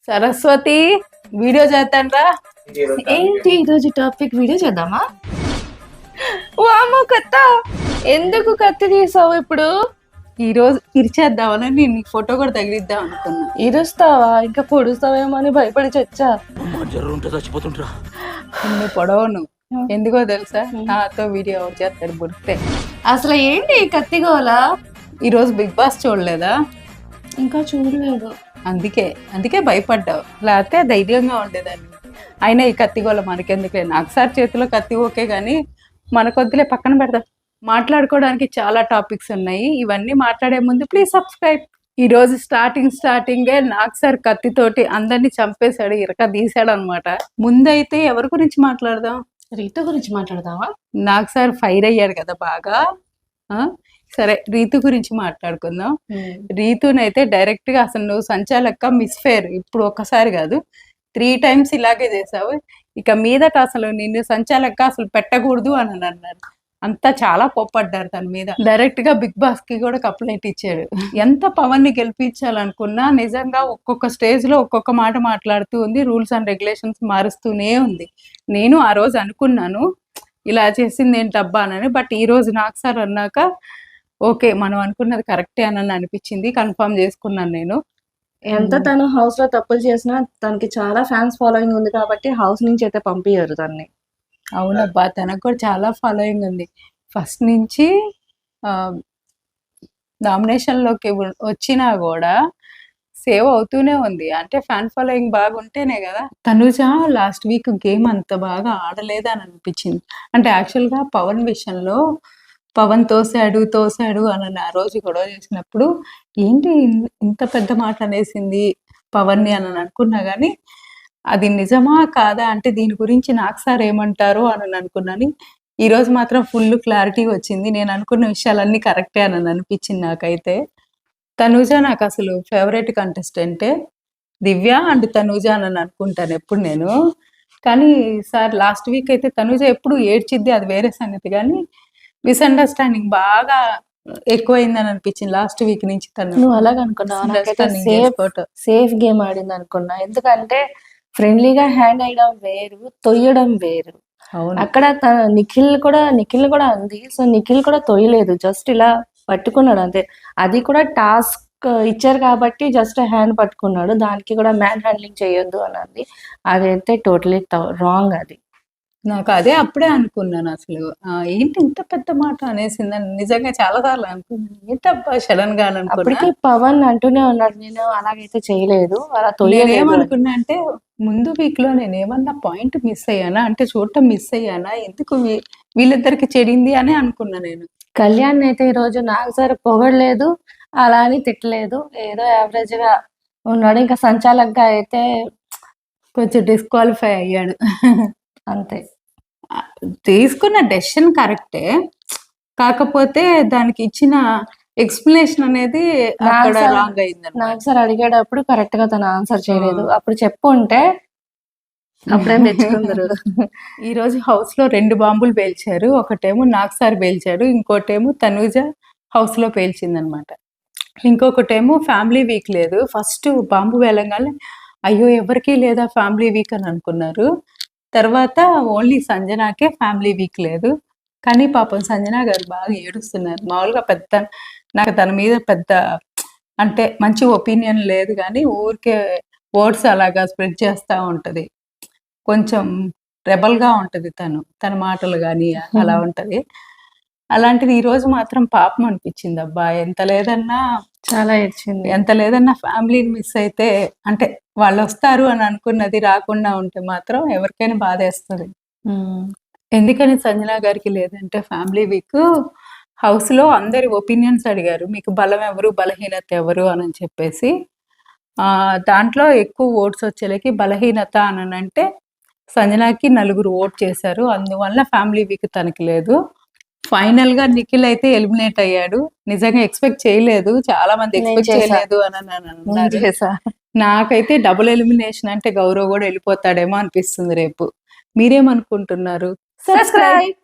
Saraswati video చేద్దాంరా. ఏంటి ఈరోజు topic video చేద్దామా? వామ్మో కత్త, ఎందుకు కత్తి తీసావు ఇప్పుడు? ఈ రోజు ఇరిచేద్దామని నేను నీకు ఫోటో కూడా తగిలిద్దాం అనుకున్నా. ఇరుస్తావా? ఇంకా పొడుస్తావేమో అని భయపడి చచ్చా. నువ్వు పొడవను, ఎందుకో తెలుసా? నాతో వీడియో అవుట్ చేస్తాడు బుడితే. అసలు ఏంటి ఈ కత్తి గోలా? ఈరోజు బిగ్ బాస్ చూడలేదా? ఇంకా చూడలేదు. అందుకే భయపడ్డావు, లేకపోతే ధైర్యంగా ఉండేదాన్ని. అయినా ఈ కత్తిగోళ మనకెందుకులే, నాకు సార్ చేతిలో కత్తి ఓకే కానీ మనకొద్దులే, పక్కన పెడదాం. మాట్లాడుకోవడానికి చాలా టాపిక్స్ ఉన్నాయి, ఇవన్నీ మాట్లాడే ముందు ప్లీజ్ సబ్స్క్రైబ్. ఈ రోజు స్టార్టింగే నాకు సార్ కత్తితోటి అందరినీ చంపేశాడు, ఇరక తీసాడు అనమాట. ముందైతే ఎవరి గురించి మాట్లాడదాం? రీతు గురించి మాట్లాడదామా? నాకు సార్ ఫైర్ అయ్యాడు కదా బాగా. సరే, రీతు గురించి మాట్లాడుకుందాం. రీతునైతే డైరెక్ట్ గా అసలు నువ్వు సంచాలక్క మిస్ ఫేర్, ఇప్పుడు ఒక్కసారి కాదు 3 times ఇలాగే చేసావు, ఇక మీదట అసలు నిన్ను సంచాలక్క అసలు పెట్టకూడదు అని అన్నారు. అంతా చాలా కోప్పడ్డారు తన మీద. డైరెక్ట్ గా బిగ్ బాస్ కి కూడా కంప్లైంట్ ఇచ్చాడు. ఎంత పవన్ ని గెలిపించాలనుకున్నా నిజంగా ఒక్కొక్క స్టేజ్ లో ఒక్కొక్క మాట మాట్లాడుతూ ఉంది, రూల్స్ అండ్ రెగ్యులేషన్స్ మారుస్తూనే ఉంది. నేను ఆ రోజు అనుకున్నాను ఇలా చేసింది ఏంటబ్బా అని, బట్ ఈ రోజు నాకు సార్ అన్నాక ఓకే మనం అనుకున్నది కరెక్టే అని అనిపించింది, కన్ఫర్మ్ చేసుకున్నాను నేను. ఎంత తను హౌస్ లో తప్పులు చేసినా తనకి చాలా ఫ్యాన్స్ ఫాలోయింగ్ ఉంది కాబట్టి హౌస్ నుంచి అయితే పంపించారు తన్ని. అవునబ్బా, తనకు కూడా చాలా ఫాలోయింగ్ ఉంది. ఫస్ట్ నుంచి నామినేషన్లోకి వచ్చినా కూడా సేవ్ అవుతూనే ఉంది, అంటే ఫ్యాన్ ఫాలోయింగ్ బాగుంటేనే కదా. తనుజ లాస్ట్ వీక్ గేమ్ అంత బాగా ఆడలేదు అని అనిపించింది. అంటే యాక్చువల్గా పవన్ విషయంలో పవన్ తోసాడు అని ఆ రోజు గొడవ చేసినప్పుడు ఏంటి ఇంత పెద్ద మాట అనేసింది పవన్ని అని అనుకున్నా కానీ అది నిజమా కాదా అంటే దీని గురించి నాకు సార్ ఏమంటారు అని అనుకున్నాను. ఈరోజు మాత్రం ఫుల్ క్లారిటీ వచ్చింది, నేను అనుకున్న విషయాలన్నీ కరెక్టే అని అనిపించింది నాకైతే. తనూజ నాకు అసలు ఫేవరెట్ కంటెస్టెంటే, దివ్య అండ్ తనూజ అని అనుకుంటాను ఎప్పుడు నేను. కానీ సార్ లాస్ట్ వీక్ అయితే తనూజ ఎప్పుడు ఏడ్చిద్ది, అది వేరే సంగతి, కానీ మిస్అండర్స్టాండింగ్ బాగా ఎక్కువైందని అనిపించింది లాస్ట్ వీక్ నుంచి. నువ్వు అలాగ అనుకున్నావు? సేఫ్ గేమ్ ఆడింది అనుకున్నా, ఎందుకంటే ఫ్రెండ్లీగా హ్యాండ్ అయ్యడం వేరు, తొయ్యడం వేరు. అక్కడ నిఖిల్ కూడా అంది. సో నిఖిల్ కూడా తొయ్యలేదు, జస్ట్ ఇలా పట్టుకున్నాడు అంతే. అది కూడా టాస్క్ ఇచ్చారు కాబట్టి జస్ట్ హ్యాండ్ పట్టుకున్నాడు, దానికి కూడా మ్యాన్ హ్యాండ్లింగ్ చేయొద్దు అని అంది. అదైతే టోటలీ రాంగ్. అది నాకు అదే అప్పుడే అనుకున్నాను, అసలు ఏంటి ఇంత పెద్ద మాట అనేసిందని నిజంగా చాలా సార్లు అనుకున్నాను. ఏంటబ్బా సడన్ గా అప్పటికి పవన్ అంటూనే ఉన్నాడు నేను అలాగైతే చేయలేదు, అలా ఏమనుకున్నా అంటే ముందు వీక్ లో నేను ఏమన్నా పాయింట్ మిస్ అయ్యానా, అంటే చూడటం మిస్ అయ్యానా, ఎందుకు వీళ్ళిద్దరికి చెడింది అని అనుకున్నా నేను. కళ్యాణ్ అయితే ఈ రోజు నాకు సరే పొగడలేదు, అలా అని తిట్టలేదు, ఏదో యావరేజ్ గా ఉన్నాడు. ఇంకా సంచాలక్గా అయితే కొంచెం డిస్క్వాలిఫై అయ్యాడు అంతే. తీసుకున్న డెసిషన్ కరెక్టే, కాకపోతే దానికి ఇచ్చిన ఎక్స్ప్లెనేషన్ అనేది అక్కడ రాంగ్ అయింది. నాకు సార్ అడిగేటప్పుడు కరెక్ట్ గా తను ఆన్సర్ చేయలేదు, అప్పుడు చెప్పుంటే అప్పుడే మెచ్చుకుందరు. ఈ రోజు హౌస్ లో 2 బాంబులు పేల్చారు, ఒకటేమో నాకు సార్ పేల్చాడు, ఇంకోటేమో తనూజ హౌస్ లో పేల్చింది అనమాట. ఇంకొకటేమో ఫ్యామిలీ వీక్ లేదు. ఫస్ట్ బాంబు వేలంగానే అయ్యో ఎవరికి లేదా ఫ్యామిలీ వీక్ అని అనుకున్నారు, తర్వాత ఓన్లీ సంజనాకే ఫ్యామిలీ వీక్ లేదు. కానీ పాపం సంజన గారు బాగా ఏడుస్తున్నారు. మామూలుగా నాకు తన మీద పెద్ద అంటే మంచి ఒపీనియన్ లేదు, కానీ ఊరికే వర్డ్స్ అలాగా స్ప్రెడ్ చేస్తూ ఉంటుంది, కొంచెం రెబల్గా ఉంటుంది తన మాటలు కానీ అలా ఉంటుంది. అలాంటిది ఈరోజు మాత్రం పాపం అనిపించింది. అబ్బా ఎంత లేదన్నా చాలా ఏడ్చింది. ఎంత లేదన్నా ఫ్యామిలీని మిస్ అయితే, అంటే వాళ్ళు వస్తారు అని అనుకున్నది రాకుండా ఉంటే మాత్రం ఎవరికైనా బాధేస్తుంది. ఎందుకని సంజన గారికి లేదంటే ఫ్యామిలీ వీక్ హౌస్ లో అందరి ఒపీనియన్స్ అడిగారు, మీకు బలం ఎవరు బలహీనత ఎవరు అని చెప్పేసి. దాంట్లో ఎక్కువ ఓట్స్ వచ్చేలకి బలహీనత అని అంటే సంజనాకి 4 ఓట్ చేశారు, అందువల్ల ఫ్యామిలీ వీక్ తనకి లేదు. ఫైనల్ గా నిఖిల్ అయితే ఎలిమినేట్ అయ్యాడు. నిజంగా ఎక్స్పెక్ట్ చేయలేదు, చాలా మంది ఎక్స్పెక్ట్ చేయలేదు అని అన్నారు. నాకైతే డబుల్ ఎలిమినేషన్ అంటే గౌరవ్ కూడా వెళ్ళిపోతాడేమో అనిపిస్తుంది రేపు. మీరేమనుకుంటున్నారు? సబ్స్క్రైబ్.